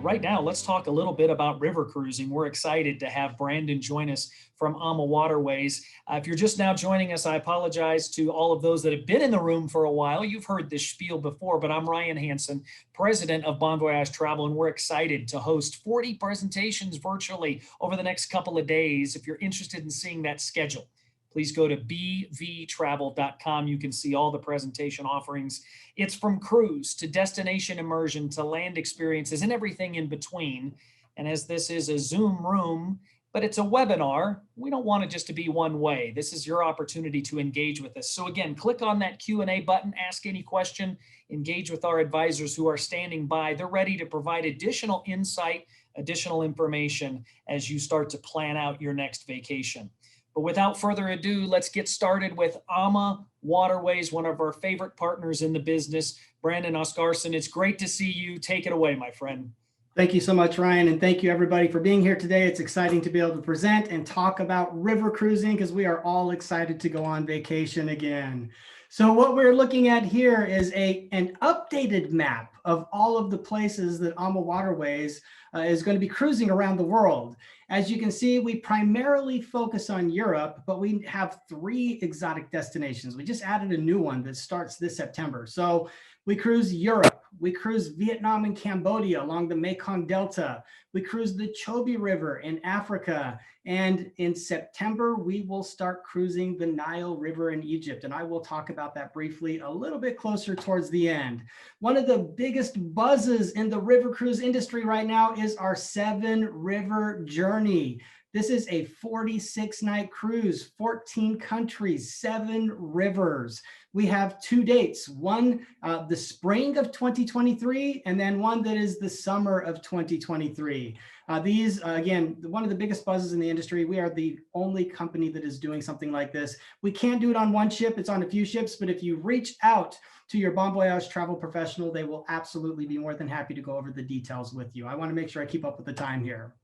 right now, let's talk a little bit about river cruising. We're excited to have Brandon join us from AmaWaterways. If you're just now joining us, I apologize to all of those that have been in the room for a while. You've heard this spiel before, but I'm Ryan Hansen, president of Bon Voyage Travel, and we're excited to host 40 presentations virtually over the next couple of days. If you're interested in seeing that schedule, please go to bvtravel.com. You can see all the presentation offerings. It's from cruise to destination immersion to land experiences and everything in between. And as this is a Zoom room, but it's a webinar, we don't want it just to be one way. This is your opportunity to engage with us. So again, click on that Q&A button, ask any question, engage with our advisors who are standing by. They're ready to provide additional insight, additional information as you start to plan out your next vacation. But without further ado, let's get started with AmaWaterways, one of our favorite partners in the business. Brandon Oscarson, it's great to see you. Take it away, my friend. Thank you so much, Ryan, and thank you everybody for being here today. It's exciting to be able to present and talk about river cruising because we are all excited to go on vacation again. So what we're looking at here is an updated map of all of the places that AmaWaterways is going to be cruising around the world. As you can see, we primarily focus on Europe, but we have 3 exotic destinations. We just added a new one that starts this September. So we cruise Europe, we cruise Vietnam and Cambodia along the Mekong Delta, we cruise the Chobe River in Africa, and in September, we will start cruising the Nile River in Egypt, and I will talk about that briefly a little bit closer towards the end. One of the biggest buzzes in the river cruise industry right now is our 7-river journey. This is a 46-night cruise, 14 countries, 7 rivers. We have 2 dates, one the spring of 2023, and then one that is the summer of 2023. These, again, one of the biggest buzzes in the industry. We are the only company that is doing something like this. We can't do it on one ship, it's on a few ships, but if you reach out to your Bon Voyage travel professional, they will absolutely be more than happy to go over the details with you. I want to make sure I keep up with the time here.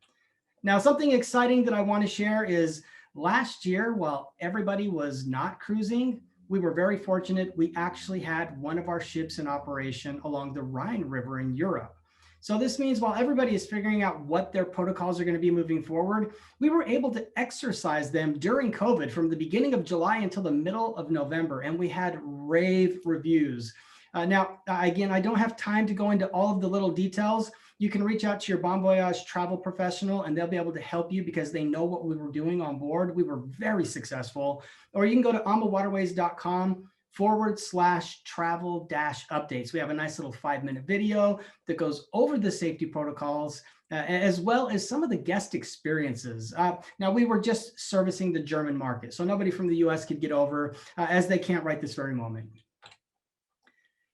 Now, something exciting that I want to share is last year, while everybody was not cruising, we were very fortunate. We actually had one of our ships in operation along the Rhine River in Europe. So this means while everybody is figuring out what their protocols are going to be moving forward, we were able to exercise them during COVID from the beginning of July until the middle of November, and we had rave reviews. Now, again, I don't have time to go into all of the little details. You can reach out to your Bon Voyage travel professional and they'll be able to help you because they know what we were doing on board. We were very successful. Or you can go to amawaterways.com/travel-updates. We have a nice little 5-minute video that goes over the safety protocols as well as some of the guest experiences. Now, we were just servicing the German market, so nobody from the US could get over as they can't right this very moment.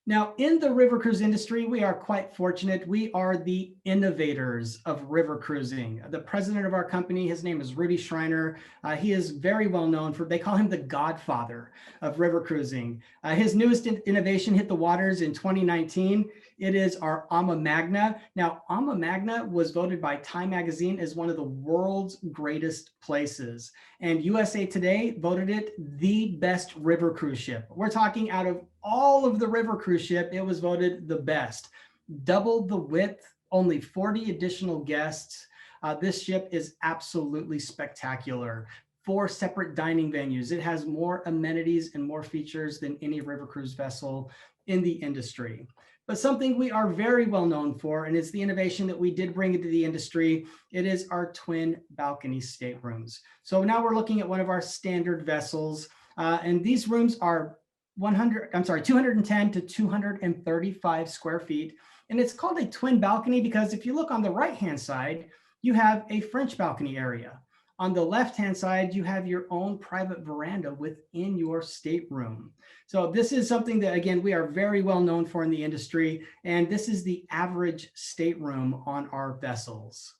Now, in the river cruise industry, we are quite fortunate. We are the innovators of river cruising. The president of our company, his name is Rudy Schreiner. He is very well known for, they call him the godfather of river cruising. His newest innovation hit the waters in 2019. It is our Magna. Now, Magna was voted by Time Magazine as one of the world's greatest places. And USA Today voted it the best river cruise ship. We're talking out of all of the river cruise ship, it was voted the best. Double the width, only 40 additional guests. This ship is absolutely spectacular. 4 separate dining venues. It has more amenities and more features than any river cruise vessel in the industry. But something we are very well known for, and it's the innovation that we did bring into the industry, it is our twin balcony staterooms. So now we're looking at one of our standard vessels, and these rooms are 210 to 235 square feet. And it's called a twin balcony because if you look on the right-hand side, you have a French balcony area. On the left-hand side, you have your own private veranda within your stateroom. So this is something that, again, we are very well known for in the industry, and this is the average stateroom on our vessels.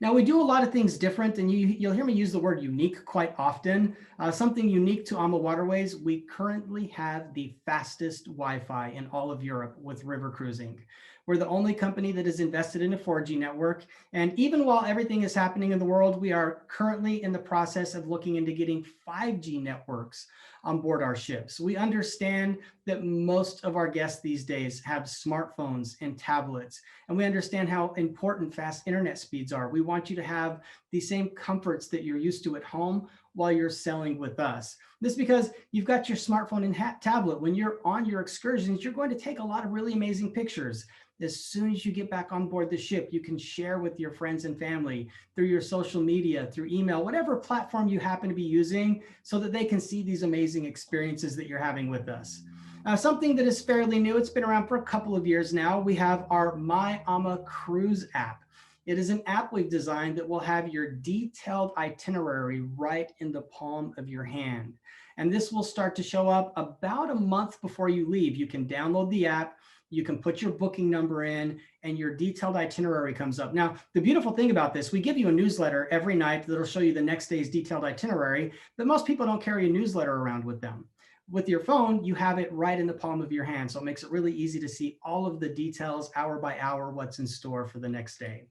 Now, we do a lot of things different, and you'll hear me use the word unique quite often. Something unique to AmaWaterways, we currently have the fastest Wi-Fi in all of Europe with river cruising. We're the only company that is invested in a 4G network. And even while everything is happening in the world, we are currently in the process of looking into getting 5G networks on board our ships. We understand that most of our guests these days have smartphones and tablets, and we understand how important fast internet speeds are. We want you to have the same comforts that you're used to at home while you're sailing with us. This is because you've got your smartphone and tablet. When you're on your excursions, you're going to take a lot of really amazing pictures. As soon as you get back on board the ship, you can share with your friends and family through your social media, through email, whatever platform you happen to be using, so that they can see these amazing experiences that you're having with us. Something that is fairly new, it's been around for a couple of years now, we have our My Ama Cruise app. It is an app we've designed that will have your detailed itinerary right in the palm of your hand. And this will start to show up about a month before you leave. You can download the app, you can put your booking number in, and your detailed itinerary comes up. Now, the beautiful thing about this, we give you a newsletter every night that'll show you the next day's detailed itinerary, but most people don't carry a newsletter around with them. With your phone, you have it right in the palm of your hand. So it makes it really easy to see all of the details hour by hour, what's in store for the next day.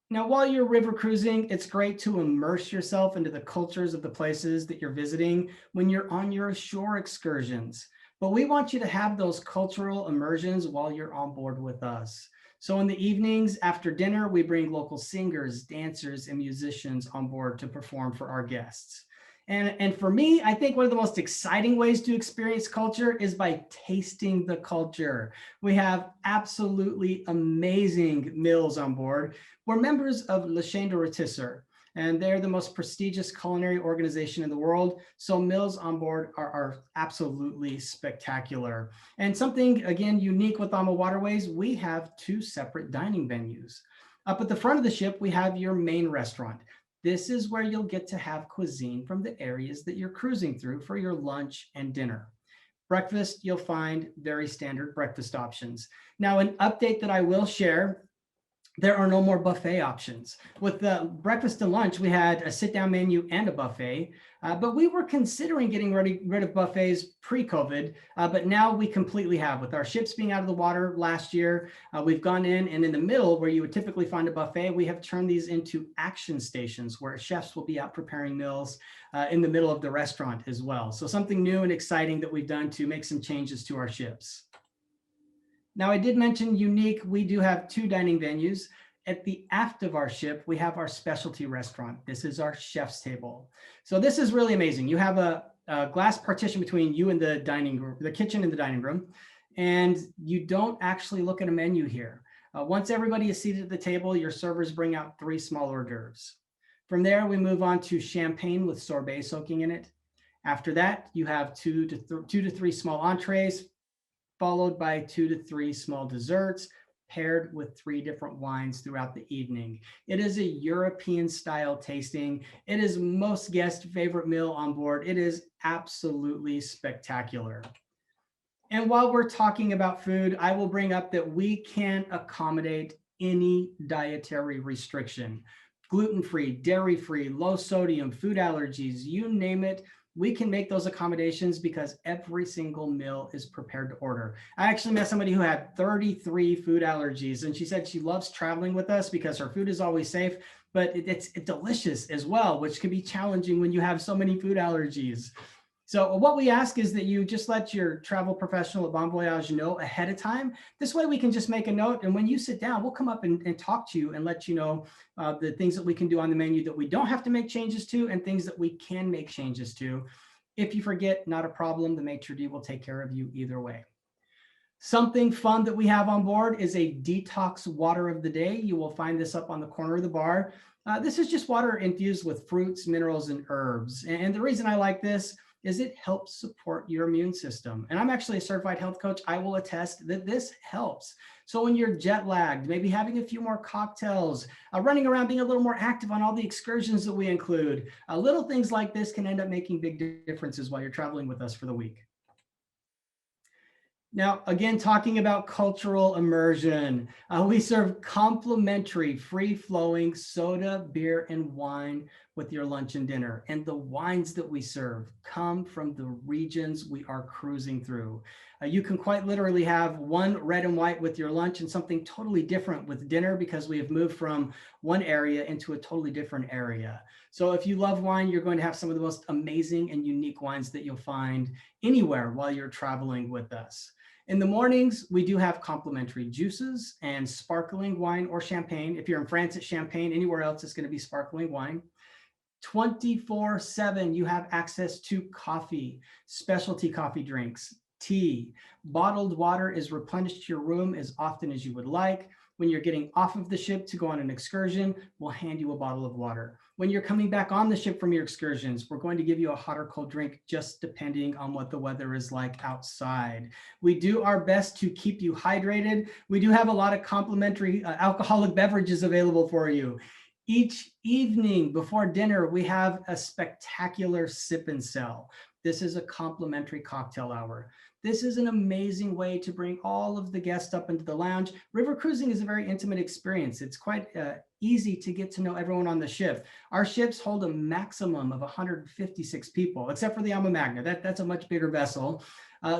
Now, while you're river cruising, it's great to immerse yourself into the cultures of the places that you're visiting when you're on your shore excursions. But we want you to have those cultural immersions while you're on board with us. So in the evenings after dinner, we bring local singers, dancers, and musicians on board to perform for our guests. And for me, I think one of the most exciting ways to experience culture is by tasting the culture. We have absolutely amazing meals on board. We're members of Le Chêne de Rôtisseur, and they're the most prestigious culinary organization in the world. So meals on board are absolutely spectacular. And something, again, unique with AmaWaterways, we have 2 separate dining venues. Up at the front of the ship, we have your main restaurant. This is where you'll get to have cuisine from the areas that you're cruising through for your lunch and dinner. Breakfast, you'll find very standard breakfast options. Now, an update that I will share, there are no more buffet options. With the breakfast and lunch, we had a sit-down menu and a buffet, but we were considering getting rid of buffets pre-COVID, but now we completely have. With our ships being out of the water last year, we've gone in, and in the middle, where you would typically find a buffet, we have turned these into action stations where chefs will be out preparing meals in the middle of the restaurant as well. So something new and exciting that we've done to make some changes to our ships. Now, I did mention unique. We do have 2 dining venues. At the aft of our ship, we have our specialty restaurant. This is our chef's table. So this is really amazing. You have a glass partition between you and the dining room, the kitchen and the dining room, and you don't actually look at a menu here. Once everybody is seated at the table, your servers bring out 3 small hors d'oeuvres. From there, we move on to champagne with sorbet soaking in it. After that, you have 2 to 3 small entrees, followed by 2 to 3 small desserts, paired with 3 different wines throughout the evening. It is a European style tasting. It is most guests' favorite meal on board. It is absolutely spectacular. And while we're talking about food, I will bring up that we can accommodate any dietary restriction. Gluten-free, dairy-free, low sodium, food allergies, you name it. We can make those accommodations because every single meal is prepared to order. I actually met somebody who had 33 food allergies, and she said she loves traveling with us because her food is always safe, but it's delicious as well, which can be challenging when you have so many food allergies. So what we ask is that you just let your travel professional at Bon Voyage know ahead of time. This way we can just make a note, and when you sit down, we'll come up and talk to you and let you know the things that we can do on the menu that we don't have to make changes to and things that we can make changes to. If you forget, not a problem. The maitre d' will take care of you either way. Something fun that we have on board is a detox water of the day. You will find this up on the corner of the bar. This is just water infused with fruits, minerals, and herbs. And the reason I like this is it helps support your immune system. And I'm actually a certified health coach. I will attest that this helps. So when you're jet lagged, maybe having a few more cocktails, running around, being a little more active on all the excursions that we include, little things like this can end up making big differences while you're traveling with us for the week. Now, again, talking about cultural immersion, we serve complimentary, free-flowing soda, beer, and wine with your lunch and dinner. And the wines that we serve come from the regions we are cruising through. You can quite literally have one red and white with your lunch and something totally different with dinner, because we have moved from one area into a totally different area. So if you love wine, you're going to have some of the most amazing and unique wines that you'll find anywhere while you're traveling with us. In the mornings, we do have complimentary juices and sparkling wine or champagne. If you're in France, it's champagne. Anywhere else, it's going to be sparkling wine. 24/7, you have access to coffee, specialty coffee drinks, tea. Bottled water is replenished to your room as often as you would like. When you're getting off of the ship to go on an excursion, we'll hand you a bottle of water. When you're coming back on the ship from your excursions, we're going to give you a hot or cold drink, just depending on what the weather is like outside. We do our best to keep you hydrated. We do have a lot of complimentary alcoholic beverages available for you. Each evening before dinner, we have a spectacular sip and sell. This is a complimentary cocktail hour. This is an amazing way to bring all of the guests up into the lounge. River cruising is a very intimate experience. It's quite easy to get to know everyone on the ship. Our ships hold a maximum of 156 people, except for the Magna. That's a much bigger vessel.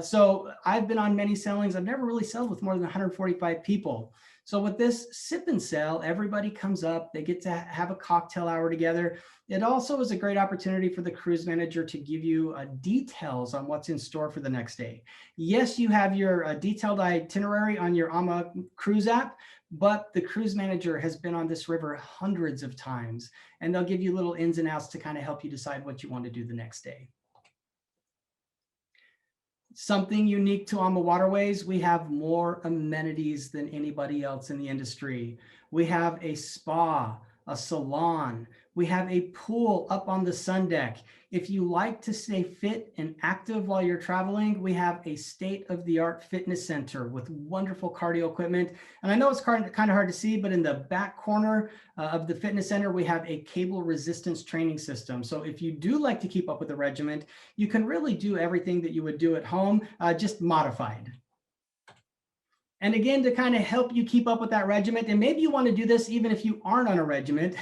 So I've been on many sailings. I've never really sailed with more than 145 people. So with this sip and sell, everybody comes up, they get to have a cocktail hour together. It also is a great opportunity for the cruise manager to give you details on what's in store for the next day. Yes, you have your detailed itinerary on your AMA cruise app, but the cruise manager has been on this river hundreds of times, and they'll give you little ins and outs to kind of help you decide what you want to do the next day. Something unique to AmaWaterways, we have more amenities than anybody else in the industry. We have a spa, a salon. We have a pool up on the sun deck. If you like to stay fit and active while you're traveling, we have a state-of-the-art fitness center with wonderful cardio equipment. And I know it's kind of hard to see, but in the back corner of the fitness center, we have a cable resistance training system. So if you do like to keep up with the regiment, you can really do everything that you would do at home, just modified. And again, to kind of help you keep up with that regiment, and maybe you want to do this even if you aren't on a regiment,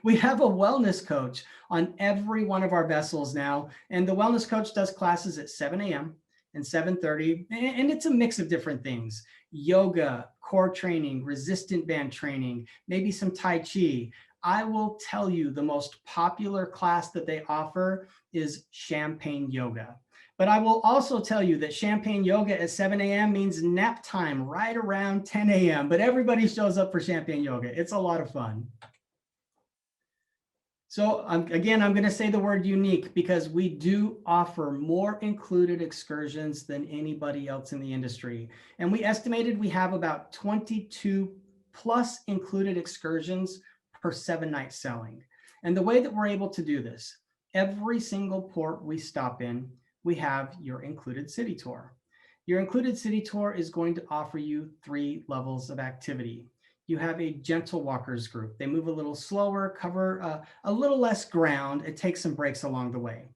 we have a wellness coach on every one of our vessels now. And the wellness coach does classes at 7 a.m. and 7:30, and it's a mix of different things: yoga, core training, resistant band training, maybe some Tai Chi. I will tell you, the most popular class that they offer is champagne yoga. But I will also tell you that champagne yoga at 7 a.m. means nap time right around 10 a.m. But everybody shows up for champagne yoga. It's a lot of fun. So again, I'm going to say the word unique because we do offer more included excursions than anybody else in the industry. And we estimated we have about 22 plus included excursions per 7-night sailing. And the way that we're able to do this, every single port we stop in, we have your included city tour. Your included city tour is going to offer you 3 levels of activity. You have a gentle walkers group. They move a little slower, cover a little less ground, and take some breaks along the way.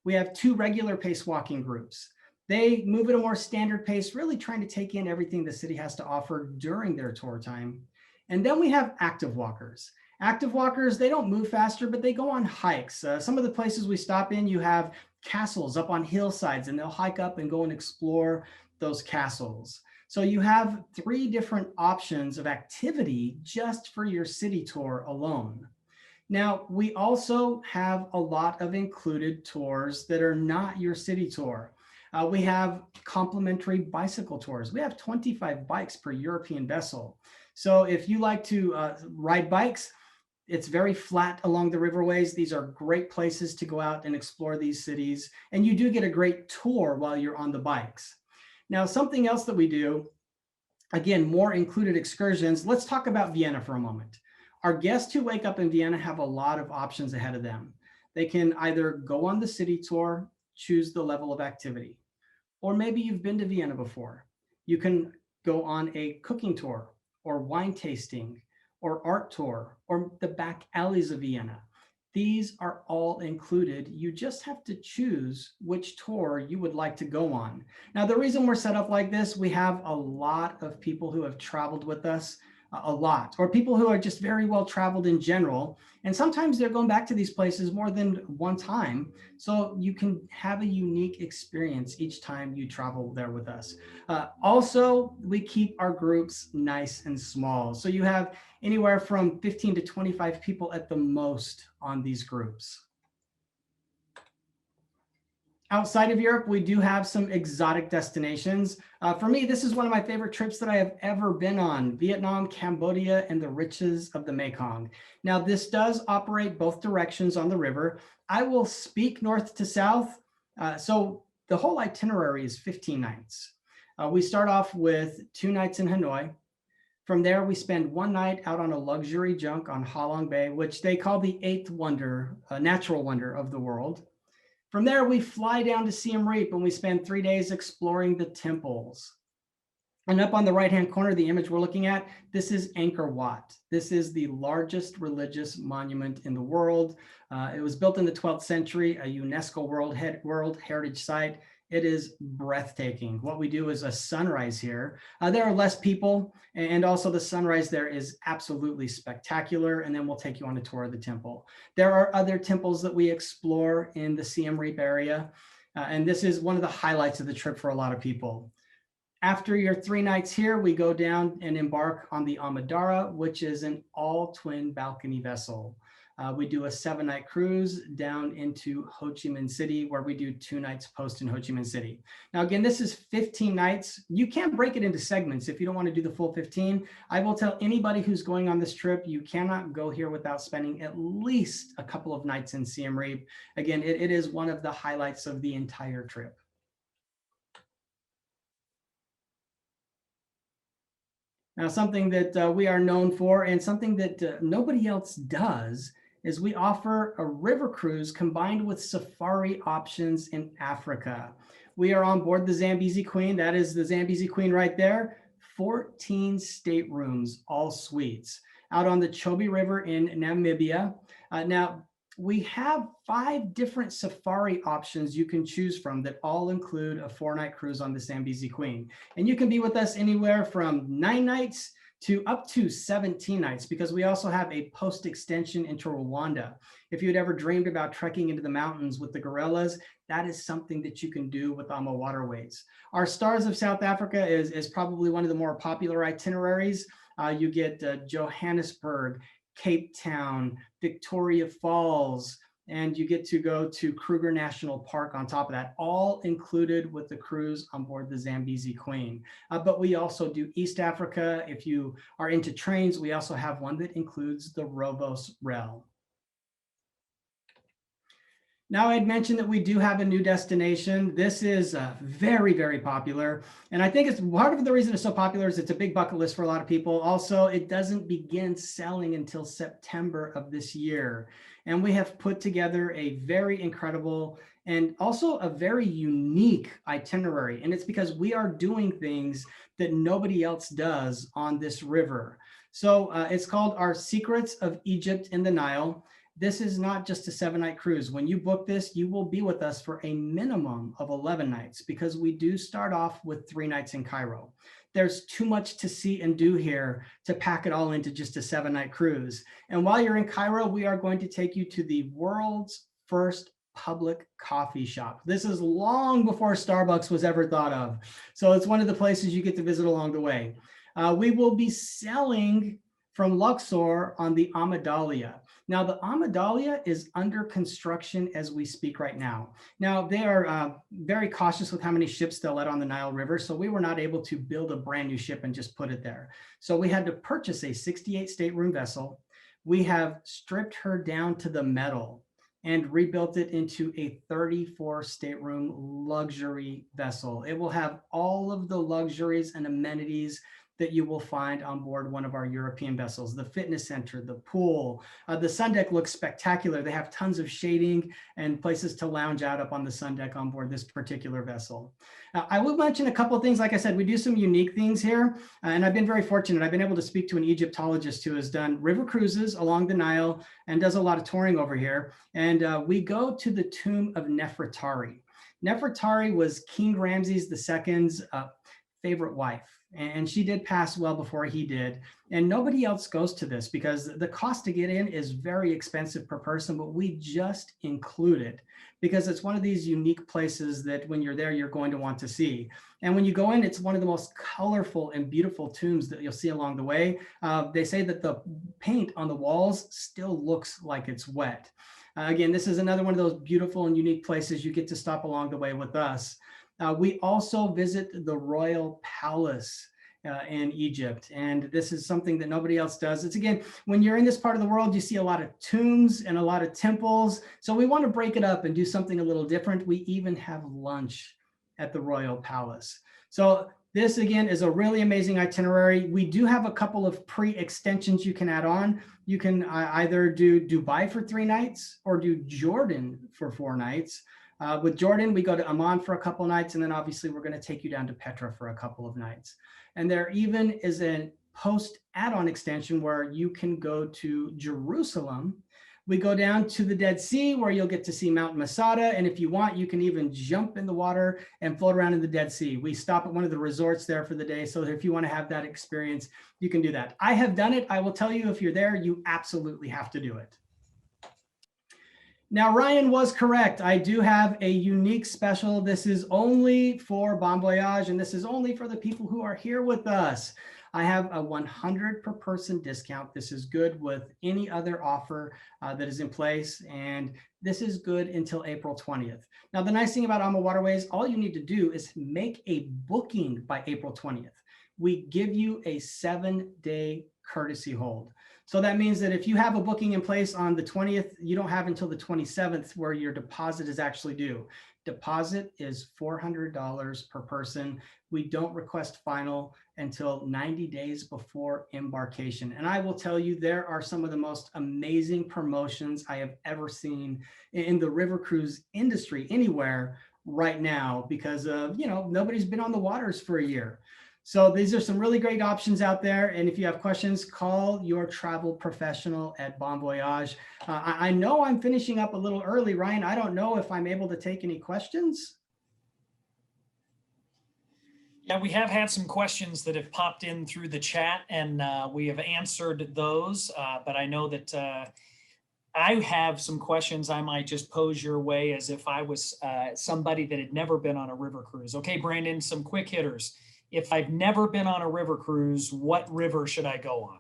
We have 2 regular pace walking groups. They move at a more standard pace, really trying to take in everything the city has to offer during their tour time. And then we have active walkers. Active walkers, they don't move faster, but they go on hikes. Some of the places we stop in, you have castles up on hillsides, and they'll hike up and go and explore those castles. So you have 3 different options of activity just for your city tour alone. Now, we also have a lot of included tours that are not your city tour. We have complimentary bicycle tours. We have 25 bikes per European vessel. So if you like to ride bikes, it's very flat along the riverways. These are great places to go out and explore these cities. And you do get a great tour while you're on the bikes. Now, something else that we do, again, more included excursions. Let's talk about Vienna for a moment. Our guests who wake up in Vienna have a lot of options ahead of them. They can either go on the city tour, choose the level of activity, or maybe you've been to Vienna before. You can go on a cooking tour or wine tasting or art tour or the back alleys of Vienna. These are all included. You just have to choose which tour you would like to go on. Now, the reason we're set up like this, we have a lot of people who have traveled with us a lot, or people who are just very well traveled in general. And sometimes they're going back to these places more than one time. So you can have a unique experience each time you travel there with us. Also, we keep our groups nice and small. So you have anywhere from 15 to 25 people at the most on these groups. Outside of Europe, we do have some exotic destinations. For me, this is one of my favorite trips that I have ever been on: Vietnam, Cambodia, and the riches of the Mekong. Now, this does operate both directions on the river. I will speak north to south. So the whole itinerary is 15 nights. We start off with 2 nights in Hanoi. From there, we spend 1 night out on a luxury junk on Ha Long Bay, which they call the eighth wonder, natural wonder of the world. From there, we fly down to Siem Reap and we spend 3 days exploring the temples. And up on the right-hand corner, the image we're looking at, this is Angkor Wat. This is the largest religious monument in the world. It was built in the 12th century, a UNESCO World Heritage Site. It is breathtaking. What we do is a sunrise here. There are less people, and also the sunrise there is absolutely spectacular. And then we'll take you on a tour of the temple. There are other temples that we explore in the Siem Reap area. And this is one of the highlights of the trip for a lot of people. After your 3 nights here, we go down and embark on the Amadara, which is an all-twin balcony vessel. We do a 7-night cruise down into Ho Chi Minh City, where we do 2 nights post in Ho Chi Minh City. Now, again, this is 15 nights. You can break it into segments if you don't want to do the full 15. I will tell anybody who's going on this trip, you cannot go here without spending at least a couple of nights in Siem Reap. Again, it is one of the highlights of the entire trip. Now, something that we are known for, and something that nobody else does, is we offer a river cruise combined with safari options in Africa. We are on board the Zambezi Queen. That is the Zambezi Queen right there. 14 staterooms, all suites, out on the Chobe River in Namibia. Now, we have 5 different safari options you can choose from that all include a 4-night cruise on the Zambezi Queen. And you can be with us anywhere from 9 nights to up to 17 nights, because we also have a post extension into Rwanda. If you'd ever dreamed about trekking into the mountains with the gorillas, that is something that you can do with AmaWaterways. Our Stars of South Africa is probably one of the more popular itineraries. You get Johannesburg, Cape Town, Victoria Falls, and you get to go to Kruger National Park on top of that, all included with the cruise on board the Zambezi Queen. But we also do East Africa. If you are into trains, we also have one that includes the Rovos Rail. Now, I'd mentioned that we do have a new destination. This is very, very popular. And I think it's part of the reason it's so popular is it's a big bucket list for a lot of people. Also, it doesn't begin selling until September of this year. And we have put together a very incredible and also a very unique itinerary. And it's because we are doing things that nobody else does on this river. So it's called Our Secrets of Egypt in the Nile. This is not just a 7-night cruise. When you book this, you will be with us for a minimum of 11 nights, because we do start off with 3 nights in Cairo. There's too much to see and do here to pack it all into just a 7-night cruise. And while you're in Cairo, we are going to take you to the world's first public coffee shop. This is long before Starbucks was ever thought of. So it's one of the places you get to visit along the way. We will be selling from Luxor on the Amadalia. Now, the Amadalia is under construction as we speak right now. Now, they are very cautious with how many ships they'll let on the Nile River, so we were not able to build a brand new ship and just put it there. So we had to purchase a 68 stateroom vessel. We have stripped her down to the metal and rebuilt it into a 34 stateroom luxury vessel. It will have all of the luxuries and amenities that you will find on board one of our European vessels. The fitness center, the pool, the sun deck looks spectacular. They have tons of shading and places to lounge out up on the sun deck on board this particular vessel. I will mention a couple of things. Like I said, we do some unique things here, and I've been very fortunate. I've been able to speak to an Egyptologist who has done river cruises along the Nile and does a lot of touring over here. And we go to the tomb of Nefertari. Nefertari was King Ramses II's favorite wife. And she did pass well before he did. And nobody else goes to this because the cost to get in is very expensive per person, but we just include it because it's one of these unique places that when you're there, you're going to want to see. And when you go in, it's one of the most colorful and beautiful tombs that you'll see along the way. They say that the paint on the walls still looks like it's wet. Again, this is another one of those beautiful and unique places you get to stop along the way with us. We also visit the royal palace in Egypt. And this is something that nobody else does. It's again, when you're in this part of the world, you see a lot of tombs and a lot of temples. So we want to break it up and do something a little different. We even have lunch at the royal palace. So this again is a really amazing itinerary. We do have a couple of pre-extensions you can add on. You can either do Dubai for 3 nights or do Jordan for 4 nights. With Jordan, we go to Amman for a couple nights, and then obviously we're going to take you down to Petra for a couple of nights. And there even is a post add-on extension where you can go to Jerusalem. We go down to the Dead Sea where you'll get to see Mount Masada. And if you want, you can even jump in the water and float around in the Dead Sea. We stop at one of the resorts there for the day. So if you want to have that experience, you can do that. I have done it. I will tell you, if you're there, you absolutely have to do it. Now, Ryan was correct. I do have a unique special. This is only for Bon Voyage, and this is only for the people who are here with us. I have a 100 per person discount. This is good with any other offer that is in place, and this is good until April 20th. Now, the nice thing about AmaWaterways, all you need to do is make a booking by April 20th. We give you a 7-day courtesy hold. So that means that if you have a booking in place on the 20th, you don't have until the 27th where your deposit is actually due. Deposit is $400 per person. We don't request final until 90 days before embarkation. And I will tell you, there are some of the most amazing promotions I have ever seen in the river cruise industry anywhere right now because of, nobody's been on the waters for a year. So these are some really great options out there. And if you have questions, call your travel professional at Bon Voyage. I know I'm finishing up a little early, Ryan. I don't know if I'm able to take any questions. Yeah, we have had some questions that have popped in through the chat, and we have answered those. But I know that I have some questions I might just pose your way as if I was somebody that had never been on a river cruise. Okay, Brandon, some quick hitters. If I've never been on a river cruise, what river should I go on?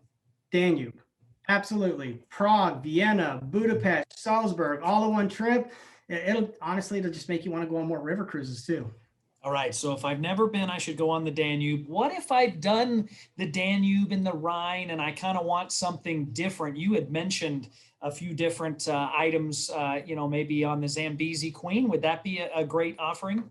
Danube. Absolutely. Prague, Vienna, Budapest, Salzburg, all in one trip. It'll just make you want to go on more river cruises too. All right. So if I've never been, I should go on the Danube. What if I've done the Danube and the Rhine and I kind of want something different? You had mentioned a few different items, maybe on the Zambezi Queen. Would that be a great offering?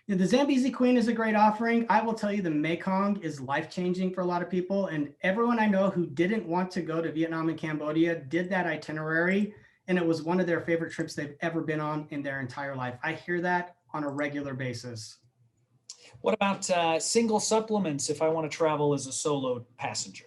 Yeah, the Zambezi Queen is a great offering. I will tell you, the Mekong is life-changing for a lot of people. And everyone I know who didn't want to go to Vietnam and Cambodia did that itinerary. And it was one of their favorite trips they've ever been on in their entire life. I hear that on a regular basis. What about single supplements if I want to travel as a solo passenger?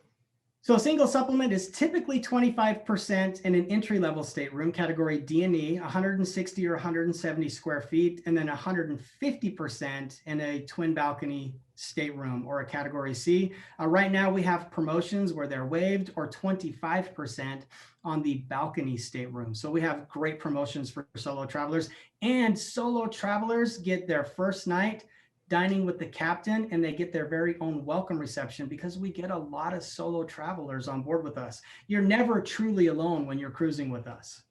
So a single supplement is typically 25% in an entry-level stateroom, category D and E, 160 or 170 square feet, and then 150% in a twin balcony stateroom or a category C. Right now we have promotions where they're waived, or 25% on the balcony stateroom. So we have great promotions for solo travelers, and solo travelers get their first night dining with the captain, and they get their very own welcome reception because we get a lot of solo travelers on board with us. You're never truly alone when you're cruising with us.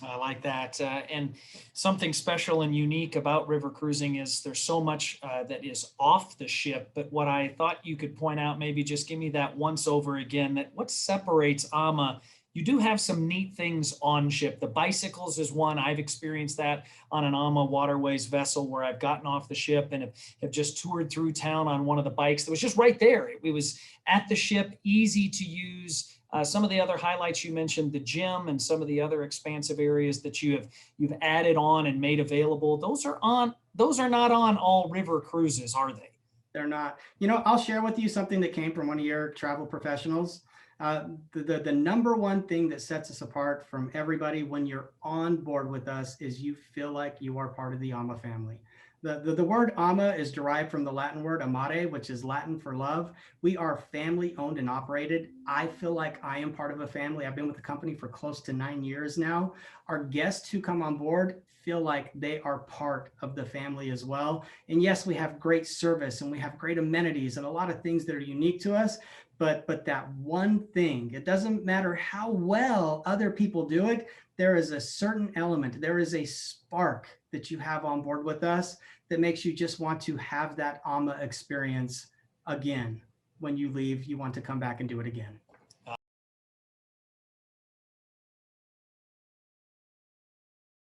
I like that. And something special and unique about river cruising is there's so much that is off the ship. But what I thought you could point out, maybe just give me that once over again, that what separates AMA you do have some neat things on ship. The bicycles is one. I've experienced that on an AmaWaterways vessel where I've gotten off the ship and have just toured through town on one of the bikes that was just right there. It was at the ship, easy to use. Some of the other highlights you mentioned, the gym and some of the other expansive areas that you've added on and made available. Those are not on all river cruises, are they? They're not. I'll share with you something that came from one of your travel professionals. The number one thing that sets us apart from everybody when you're on board with us is you feel like you are part of the AMA family. The word AMA is derived from the Latin word amare, which is Latin for love. We are family owned and operated. I feel like I am part of a family. I've been with the company for close to 9 years now. Our guests who come on board feel like they are part of the family as well. And yes, we have great service and we have great amenities and a lot of things that are unique to us. But that one thing, it doesn't matter how well other people do it, there is a certain element, there is a spark that you have on board with us that makes you just want to have that AMA experience again. When you leave, you want to come back and do it again.